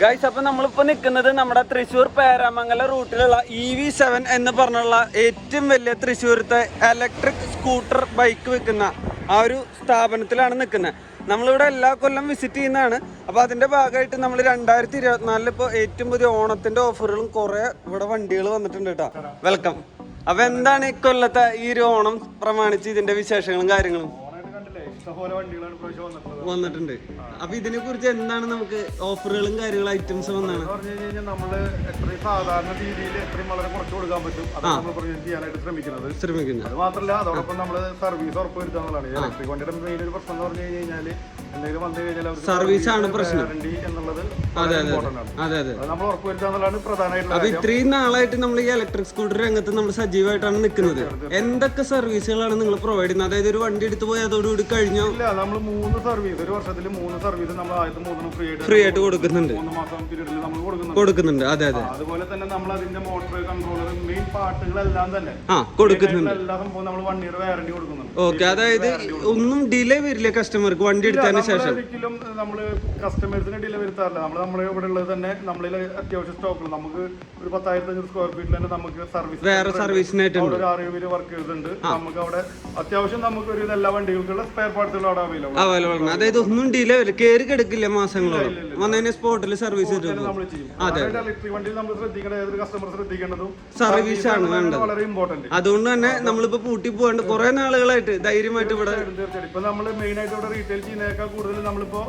Guys, അപ്പൊ നമ്മളിപ്പോ നിൽക്കുന്നത് നമ്മുടെ തൃശ്ശൂർ പേരാമംഗലം റൂട്ടിലുള്ള EV7 എന്ന് പറഞ്ഞുള്ള ഏറ്റവും വലിയ തൃശ്ശൂരത്തെ ഇലക്ട്രിക് സ്കൂട്ടർ ബൈക്ക് വിൽക്കുന്ന ആ ഒരു സ്ഥാപനത്തിലാണ് നിൽക്കുന്നത്. നമ്മളിവിടെ എല്ലാ കൊല്ലം വിസിറ്റ് ചെയ്യുന്നതാണ്. അപ്പോൾ അതിൻ്റെ ഭാഗമായിട്ട് നമ്മൾ 2024 ഇപ്പോൾ ഏറ്റവും പുതിയ ഓണത്തിൻ്റെ ഓഫറുകളും കുറേ ഇവിടെ വണ്ടികൾ വന്നിട്ടുണ്ട് കേട്ടോ. വെൽക്കം. അപ്പോൾ എന്താണ് ഇക്കൊല്ലത്തെ ഈ ഒരു ഓണം പ്രമാണിച്ച് ഇതിൻ്റെ വിശേഷങ്ങളും കാര്യങ്ങളും വന്നിട്ടുണ്ട്? അപ്പൊ ഇതിനെ കുറിച്ച് എന്താണ് നമുക്ക് ഓഫറുകളും കാര്യങ്ങളും ഐറ്റംസ് വന്നാണ് നമ്മള് എത്രയും സാധാരണ രീതിയിൽ എത്രയും വളരെ കുറച്ച് കൊടുക്കാൻ പറ്റും ചെയ്യാനായിട്ട് ശ്രമിക്കുന്നത്. അത് മാത്രമല്ല, അതോടൊപ്പം നമ്മള് സർവീസ് ഉറപ്പുവരുത്തുക എന്നുള്ളതാണ്. ഇലക്ട്രിക് വണ്ടിയുടെ മെയിൻ ഒരു പ്രശ്നം എന്ന് പറഞ്ഞു കഴിഞ്ഞാൽ എന്തെങ്കിലും വന്നു കഴിഞ്ഞാൽ സർവീസ് ആണ് പ്രശ്നം എന്നുള്ളത് നമ്മൾ ഉറപ്പുവരുത്തുക എന്നുള്ളതാണ് പ്രധാനമായിട്ടുള്ള. അപ്പൊ ഇത്രയും നാളായിട്ട് നമ്മൾ ഈ ഇലക്ട്രിക് സ്കൂട്ടർ രംഗത്ത് നമ്മൾ സജീവമായിട്ടാണ് നിൽക്കുന്നത്. എന്തൊക്കെ സർവീസുകളാണ് നിങ്ങൾ പ്രൊവൈഡ് ചെയ്യുന്നത്? അതായത് ഒരു വണ്ടി എടുത്ത് പോയി അതോടുകൂടി കഴിഞ്ഞോ? ഇല്ല, നമ്മൾ 3 സർവീസ്, ഒരു വർഷത്തിൽ 3 സർവീസ് നമ്മൾ ആദ്യത്തെ 3 ഫ്രീ ആയിട്ട് കൊടുക്കുന്നുണ്ട്. 3 മാസം പീരീഡിൽ നമ്മൾ കൊടുക്കുന്നുണ്ട്. അതെ. അതുപോലെ തന്നെ നമ്മൾ അതിന്റെ മോട്ടോർ കൺട്രോളർ മെയിൻ പാർട്ടുകളെല്ലാം തന്നെ കൊടുക്കുന്നുണ്ട്. എല്ലാ സംഭവം നമ്മൾ 1 ഇയർ വാറന്റി കൊടുക്കുന്നുണ്ട്. ഓക്കെ, അതായത് ഒന്നും ഡിലേ വരില്ല കസ്റ്റമർക്ക് വണ്ടി എടുത്തതിന് ശേഷം? ഒരിക്കലും നമ്മൾ കസ്റ്റമേഴ്സിന് ഡിലേ വരുത്താറില്ല. നമ്മൾ ഇവിടെ ഉള്ളത് തന്നെ നമ്മളിൽ അത്യാവശ്യം സ്റ്റോക്കുകൾ നമുക്ക് ഒരു 10,500 സ്ക്വയർ ഫീറ്റിൽ തന്നെ നമുക്ക് സർവീസ് വേറെ സർവീസിനായിട്ട് ഒരു 6-7 വർക്കേഴ്സ് ഉണ്ട്. നമുക്ക് അവിടെ അത്യാവശ്യം നമുക്ക് ഒരു എല്ലാ വണ്ടികൾക്കുള്ള സ്പെയർ പാർട്സുകൾ അവിടെ അവൈലബിൾ ആണ്. അതായത് ഒന്നും ഡിലേ വരില്ല, കയറി കിടക്കില്ല മാസങ്ങളോളം, വന്നതിന് സ്പോട്ടിൽ സർവീസ് നമ്മൾ ചെയ്യും. ഇലക്ട്രിക് വണ്ടിയിൽ നമ്മൾ ശ്രദ്ധിക്കേണ്ടത്, ഏതൊരു കസ്റ്റമർ ശ്രദ്ധിക്കേണ്ടതും സർവീസ് ആണ് വേണ്ടത്. വളരെ ഇമ്പോർട്ടന്റ്. അതുകൊണ്ട് തന്നെ നമ്മളിപ്പോ പൂട്ടി പോകാണ്ട് കുറെ നാളുകളായിട്ട് ധൈര്യമായിട്ട് ഇവിടെ ഇപ്പൊ നമ്മൾ മെയിൻ ആയിട്ട് ഇവിടെ റീറ്റെയിൽ ചെയ്യുന്നതിനേക്കാൾ കൂടുതൽ നമ്മളിപ്പോ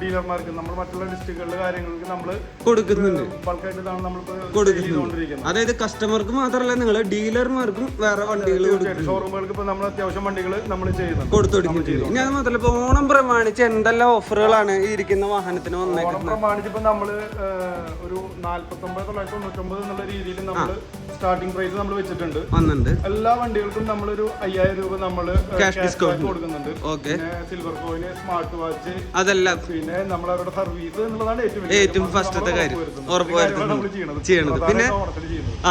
ഡീലർമാർക്ക് നമ്മൾ മറ്റുള്ള ഡിസ്ട്രിക്റ്റുകളിലെ കാര്യങ്ങൾക്ക് നമ്മൾ കൊടുക്കുന്നുണ്ട്, ബൾക്കായിട്ട് നമ്മളിപ്പോ കൊടുക്കുന്നുണ്ട്. അതായത് കസ്റ്റമർക്ക് മാത്രമല്ല, നിങ്ങൾ ഡീലർമാർക്കും വേറെ വണ്ടികൾ ഷോറൂമുകൾക്ക് ഇപ്പൊ നമ്മൾ അത്യാവശ്യം വണ്ടികൾ നമ്മൾ ചെയ്യുന്നുണ്ട്, കൊടുത്തുകൊടുക്കുന്നുണ്ട്. ഇനി അത് മാത്രമല്ല, ഇപ്പൊ ഓണം പ്രമാണിച്ച് എന്തെല്ലാം ഓഫറുകളാണ് ഈ ഇരിക്കുന്ന വാഹനത്തിന് വന്നേക്കുന്നത്? ഓണം പ്രമാണിച്ച് ഇപ്പൊ നമ്മള് ഒരു 49,999 എന്നുള്ള രീതിയിൽ നമ്മൾ സ്റ്റാർട്ടിംഗ് പ്രൈസ് നമ്മൾ വെച്ചിട്ടുണ്ട്. എല്ലാ വണ്ടികൾക്കും നമ്മളൊരു 5,000 രൂപ നമ്മൾ ക്യാഷ് ഡിസ്കൗണ്ട് കൊടുക്കുന്നുണ്ട്. സിൽവർ കോയിൻ, സ്മാർട്ട് വാച്ച്, അതെല്ലാം. പിന്നെ നമ്മളവരുടെ സർവീസ് എന്നുള്ളതാണ് ഏറ്റവും ഫസ്റ്റത്തെ കാര്യം ചെയ്യണത്. പിന്നെ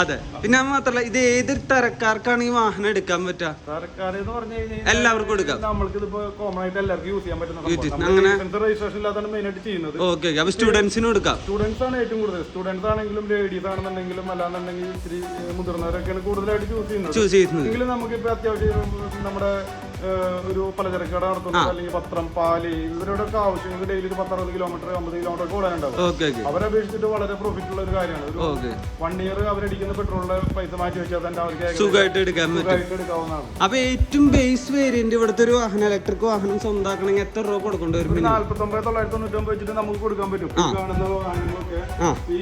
അതെ, പിന്നെ മാത്രമല്ല, ഇത് ഏത് തരക്കാർക്കാണ് ഈ വാഹനം എടുക്കാൻ പറ്റുക? തരക്കാരെന്ന് പറഞ്ഞു കഴിഞ്ഞാൽ എല്ലാവർക്കും എടുക്കാം. നമ്മൾക്ക് ഇതിപ്പോ കോമൺ ആയിട്ട് എല്ലാവർക്കും യൂസ് ചെയ്യാൻ പറ്റുന്ന അങ്ങനെ രജിസ്ട്രേഷൻ ഇല്ലാതാണ് മെയിൻ ആയിട്ട് ചെയ്യുന്നത്. ഓക്കെ, അപ്പൊ സ്റ്റുഡൻസിനും എടുക്കാം. സ്റ്റുഡൻസ് ആണ് ഏറ്റവും കൂടുതൽ. സ്റ്റുഡൻസ് ആണെങ്കിലും ലേഡീസ് ആണെന്നുണ്ടെങ്കിലും അല്ലാന്നുണ്ടെങ്കിൽ ഇത്തിരി മുതിർന്നവരൊക്കെയാണ് കൂടുതലായിട്ട് ചൂസ് ചെയ്യുന്നത്. എങ്കിലും നമുക്കിപ്പോ അത്യാവശ്യം നമ്മുടെ ഒരു പലചരക്ക് കട നടത്തുന്നത്, അല്ലെങ്കിൽ പത്രം, പാല്, ഇവരുടെ ഒക്കെ ആവശ്യങ്ങൾക്ക് ഡെയിലി ഒരു 10-60 കിലോമീറ്റർ 50 കിലോമീറ്റർ ഒക്കെ ഓടാനുണ്ടാവും. അവരെ അപേക്ഷിച്ചിട്ട് വളരെ പ്രോഫിറ്റ് ഉള്ള ഒരു കാര്യമാണ്. ഒരു 1 ഇയർ അവരടിക്കുന്ന പെട്രോളിന്റെ പൈസ മാറ്റി വെച്ചാൽ തന്നെ അവർക്ക് സുഖമായിട്ട് എടുക്കാവുന്നതാണ്. അപ്പൊ ഏറ്റവും ബേസ് വേരിയന്റ് ഇവിടുത്തെ ഒരു വാഹനം, ഇലക്ട്രിക് വാഹനം സ്വന്തമാക്കണമെങ്കിൽ എത്ര രൂപ കൊടുക്കേണ്ടി വരും? 49,999 വെച്ചിട്ട് നമുക്ക് കൊടുക്കാൻ പറ്റും. കാണുന്ന വാഹനങ്ങളൊക്കെ ഈ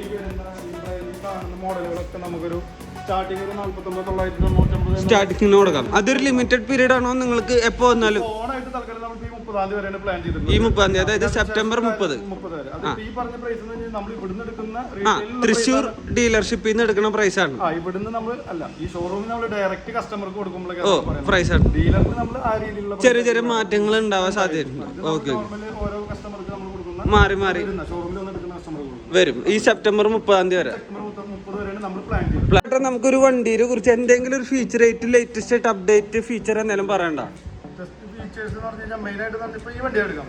കാണുന്ന മോഡലുകളൊക്കെ നമുക്കൊരു സ്റ്റാർട്ടിംഗ് ഒരു 49,999 സ്റ്റാർട്ടിംഗ് കൊടുക്കാം. അതൊരു ലിമിറ്റഡ് പീരീഡ് ആണോ? നിങ്ങൾക്ക് എപ്പോ വന്നാലും? ഓണായിട്ട് തൽക്കാലം നമ്മൾ ഈ 30-ാം തീയതി വരെയാണ് പ്ലാൻ ചെയ്തിട്ടുള്ളത്. ഈ 30-ാം തീയതി, അതായത് സെപ്റ്റംബർ 30 വരെ. ഈ പറഞ്ഞ പ്രൈസ് നമ്മൾ ഇവിടുന്ന് എടുക്കുന്ന തൃശ്ശൂർ ഡീലർഷിപ്പിൽ നിന്ന് എടുക്കുന്ന പ്രൈസ് ആണ്. ഇവിടുന്ന് നമ്മൾ അല്ല, ഈ ഷോറൂമിൽ നമ്മൾ ഡയറക്റ്റ് കസ്റ്റമർക്ക് കൊടുക്കുമ്പോഴേക്കും പ്രൈസ് ആണ്. ഡീലർക്ക് നമ്മൾ ആ രീതിയിലുള്ള ചെറിയ മാറ്റങ്ങൾ ഉണ്ടാവാൻ സാധ്യതയുണ്ട്. ഓക്കെ, ഓരോ കസ്റ്റമർക്ക് നമ്മൾ കൊടുക്കുന്ന മാറി ഷോറൂമിൽ വന്ന് എടുക്കുന്ന കസ്റ്റമർ വരും. ഈ സെപ്റ്റംബർ 30-ാം തീയതി വരെ നമുക്കൊരു വണ്ടിയെ കുറിച്ച് എന്തെങ്കിലും ഒരു ഫീച്ചർ, ഏറ്റവും ലേറ്റസ്റ്റ് ആയിട്ട് അപ്ഡേറ്റ് ഫീച്ചർ എന്തെങ്കിലും പറയണ്ട? ഫീച്ചേഴ്സ് എന്ന് പറഞ്ഞു കഴിഞ്ഞാൽ മെയിൻ ആയിട്ട് നമ്മളിപ്പോ ഈ വണ്ടി എടുക്കാം.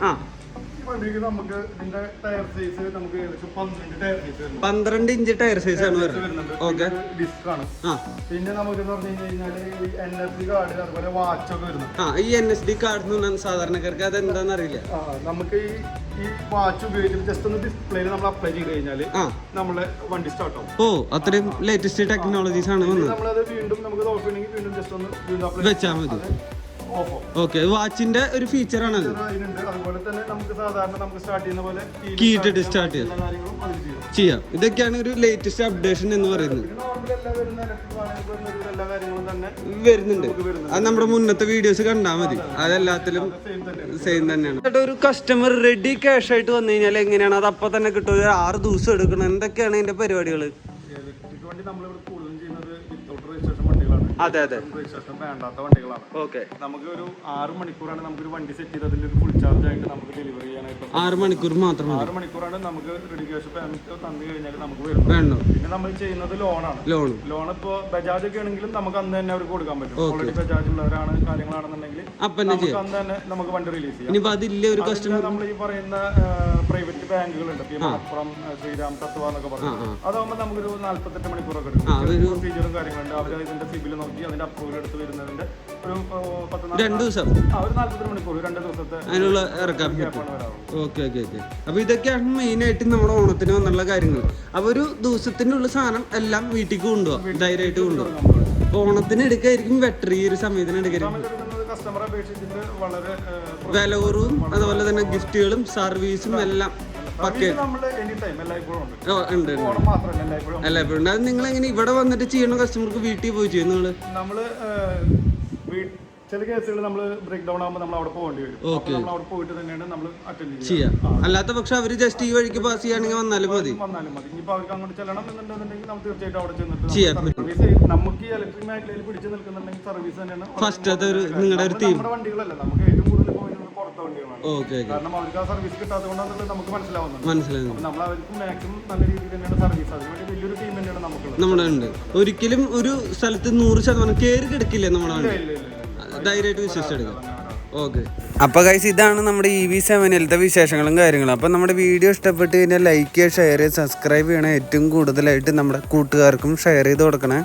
ഈ വണ്ടിക്ക് നമുക്ക് ഇതിന്റെ ടയർ സൈസ് നമുക്ക് ഏകദേശം 12 ഇഞ്ച് ടയർ സൈസ് ആണ് വരുന്നത്. ഓക്കെ, ഡിസ്ക് ആണ്. പിന്നെ നമുക്ക് എന്ന് പറഞ്ഞു കഴിഞ്ഞാൽ NFC കാർഡ്, അതുപോലെ വാച്ച് ഒക്കെ വരുന്നത്. ഈ NFC കാർഡ് സാധാരണക്കാർക്ക് അതെന്താന്ന് അറിയില്ല. നമുക്ക് ഈ വാച്ച് ഉപയോഗിച്ചിട്ട് ജസ്റ്റ് ഒന്ന് ഡിസ്പ്ലേയിൽ നമ്മൾ അപ്ലൈ ചെയ്ത് കഴിഞ്ഞാൽ നമ്മളെ വണ്ടി സ്റ്റാർട്ട് ആവും. അത്രയും ലേറ്റസ്റ്റ് ടെക്നോളജീസ് ആണ് വന്നത്. നമ്മളത് വീണ്ടും നമുക്ക് ഓഫീണെങ്കിൽ വീണ്ടും ജസ്റ്റ് ഒന്ന് വെച്ചാൽ മതി. ഓക്കെ, വാച്ചിന്റെ ഒരു ഫീച്ചർ ആണ് അത്. അതുപോലെ തന്നെ നമുക്ക് സാധാരണ നമുക്ക് സ്റ്റാർട്ട് ചെയ്യുന്ന പോലെ കീ ഇട്ടിട്ട് സ്റ്റാർട്ട് ചെയ്യാം. ഇതൊക്കെയാണ് ഒരു ലേറ്റസ്റ്റ് അപ്ഡേഷൻ എന്ന് പറയുന്നത്. വരുന്നുണ്ട്. അത് നമ്മുടെ മുന്നത്തെ വീഡിയോസ് കണ്ടാൽ മതി, അതെല്ലാത്തിലും സെയിം തന്നെയാണ്. ഒരു കസ്റ്റമർ റെഡി ക്യാഷ് ആയിട്ട് വന്നു കഴിഞ്ഞാൽ എങ്ങനെയാണ് അത് അപ്പൊ തന്നെ കിട്ടും? 6 ദിവസം എടുക്കണം? എന്തൊക്കെയാണ് അതിന്റെ പരിപാടികൾ? ഇലക്ട്രിക് വണ്ടി നമ്മളിവിടെ കൂടുതലും ചെയ്യുന്നത് വിത്തൗട്ട് രജിസ്ട്രേഷൻ വണ്ടികളാണ്. അതെ അതെ രജിസ്ട്രേഷൻ വേണ്ടാത്ത വണ്ടികളാണ്. ഓക്കെ. നമുക്ക് ഒരു 6 മണിക്കൂറാണ് നമുക്കൊരു വണ്ടി സെറ്റ് ചെയ്ത് അതിൽ ഫുൾ ചാർജ് ആയിട്ട് നമുക്ക് ഡെലിവറി ചെയ്യാനായിട്ട്. 6 മണിക്കൂർ മാത്രം? 6 മണിക്കൂറാണ് നമുക്ക് റെഡിക്കേഷൻ പെർമിറ്റ് തന്നു കഴിഞ്ഞാൽ നമുക്ക് വരുന്നത്. പിന്നെ നമ്മൾ ചെയ്യുന്നത് ലോണാണ്. ലോൺ ഇപ്പോൾ ബജാജ് ഒക്കെ ആണെങ്കിലും നമുക്ക് അന്ന് തന്നെ അവർക്ക് കൊടുക്കാൻ പറ്റും. ഓൾറെഡി ബജാജ് ഉള്ളവരാണ് കാര്യങ്ങളാണെന്നുണ്ടെങ്കിൽ നമുക്ക് അന്ന് തന്നെ നമുക്ക് വണ്ടി റിലീസ് ചെയ്യാം. നമ്മൾ ഈ പറയുന്ന പ്രൈവറ്റ് ബാങ്കുകളുണ്ട്, മലപ്പുറം, ശ്രീരാം, തത്വ എന്നൊക്കെ പറഞ്ഞു. അതാകുമ്പോൾ നമുക്കൊരു 48 മണിക്കൂറൊക്കെ എടുക്കും. പ്രൊസീജിയറും കാര്യങ്ങളുണ്ട്. അവർ ഇതിന്റെ സിബിൽ നോക്കി അതിന്റെ അപ്രൂവൽ എടുത്ത് വരുന്നതിന്റെ ഒരു 2 ദിവസം, ഒരു 48 മണിക്കൂർ, 2 ദിവസത്തെ അതിനുള്ള ഇറക്കാൻ പറ്റും. Okay okay okay. അപ്പൊ ഇതൊക്കെയാണ് മെയിൻ ആയിട്ട് നമ്മുടെ ഓണത്തിന് വന്നുള്ള കാര്യങ്ങൾ. അപ്പൊ ഒരു ദിവസത്തിനുള്ള സാധനം എല്ലാം വീട്ടിൽ കൊണ്ടുപോകാം, ധൈര്യമായിട്ട് കൊണ്ടുപോകാം. അപ്പൊ ഓണത്തിന് എടുക്കായിരിക്കും ബെറ്റർ, ഈ ഒരു സമയത്തിന് എടുക്കായിരിക്കും. കസ്റ്റമറെ അപേക്ഷിച്ചിട്ട് വളരെ വില കുറവും അതുപോലെ തന്നെ ഗിഫ്റ്റുകളും സർവീസും എല്ലാം എല്ലായ്പ്പോഴും. അത് നിങ്ങൾ എങ്ങനെ ഇവിടെ വന്നിട്ട് ചെയ്യണ, കസ്റ്റമർക്ക് വീട്ടിൽ പോയി ചെയ്യും നമ്മള് ചില കേസുകൾ നമ്മൾ ബ്രേക്ക് ഡൗൺ ആകുമ്പോൾ നമ്മൾ അവിടെ പോകേണ്ടി വരും. നമ്മൾ അവിടെ പോയിട്ട് തന്നെയാണ് നമ്മൾ അറ്റൻഡ് ചെയ്യാം. അല്ലാത്ത പക്ഷെ അവര് ജസ്റ്റ് ഈ വഴിക്ക് പാസ് ചെയ്യുകയാണെങ്കിൽ വന്നാലും മതി. ഇനിയിപ്പോൾ അവർക്ക് അങ്ങോട്ട് ചെല്ലണം എന്നുണ്ടെന്നുണ്ടെങ്കിൽ നമുക്ക് തീർച്ചയായിട്ടും അവിടെ ചെന്നിട്ട് നമുക്ക് ഈ ഇലക്ട്രിക് മേഖലയിൽ പിടിച്ചു നിൽക്കുന്നുണ്ടെങ്കിൽ സർവീസ് തന്നെയാണ് ഫസ്റ്റ്. അതൊരു നിങ്ങളുടെ ഒരു തീം. നമ്മുടെ വണ്ടികളല്ല, നമുക്ക് ഏറ്റവും കൂടുതൽ പുറത്തെ വണ്ടികളാണ്. കാരണം അവർക്ക് ആ സർവീസ് കിട്ടാത്തതുകൊണ്ടാണ് നമുക്ക് മനസ്സിലാവുന്നത്. നമ്മൾ അവർക്ക് മാക്സിമം നല്ല രീതിയിൽ തന്നെയാണ് സർവീസ്. അതിനുവേണ്ടി വലിയൊരു ടീം തന്നെയാണ് നമ്മുടെ ഉണ്ട്. ഒരിക്കലും ഒരു സ്ഥലത്ത് 100% കയറി കിടക്കില്ലേ നമ്മുടെ വണ്ടി, ധൈര്യമായിട്ട് വിശ്വസിച്ചെടുക്കാം. ഓക്കെ. അപ്പോൾ ഗൈസ്, ഇതാണ് നമ്മുടെ EV7 വിശേഷങ്ങളും കാര്യങ്ങളും. അപ്പോൾ നമ്മുടെ വീഡിയോ ഇഷ്ടപ്പെട്ട് കഴിഞ്ഞാൽ ലൈക്ക് ചെയ്യുക, ഷെയർ ചെയ്യുക, സബ്സ്ക്രൈബ് ചെയ്യണം. ഏറ്റവും കൂടുതലായിട്ട് നമ്മുടെ കൂട്ടുകാർക്കും ഷെയർ ചെയ്ത് കൊടുക്കണേ.